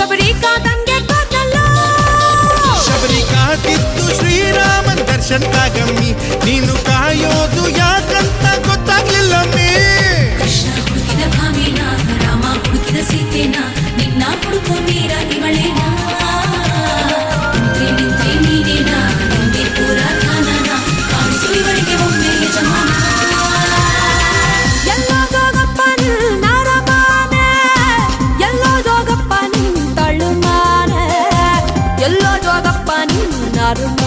ಶಬರಿ ಕಾದಂಗೆ ಕಾದಲ್ಲ ಶಬರಿ ಕಾದಿದ್ದು ಶ್ರೀರಾಮನ್ ದರ್ಶನ್ಕಾಗಮ್ಮಿ ನೀನು ಕಾಯೋದು ಯಾಕಂತ ಗೊತ್ತಾಗ್ಲಿಲ್ಲಮ್ಮಿ ಕೃಷ್ಣ ಹುಡುಕಿದ ಭಾಮಿನ ರಾಮ ಹುಡುಕಿದ ಸೀತೆನ ನಿನ್ನ ಹುಡುಕೋ ಮೀರ ಇವಳೇನ ನಿಂತ್ರೆ ನೀನೇನ ನಿಂದೆ ಪೂರ ಧ್ಯಾನನ ಕಾಣಿಸು ಇವಳಿಗೆ ಒಮ್ಮೆ ಯಜಮಾನ ಎಲ್ಲೋದೋಗಪ್ಪ ನಾರಮಾನೆ ಎಲ್ಲೋದೋಗಪ್ಪ ತಳ್ಳುಮಾನೆ ಎಲ್ಲೋದೋಗಪ್ಪ ನಾರಮಾನೆ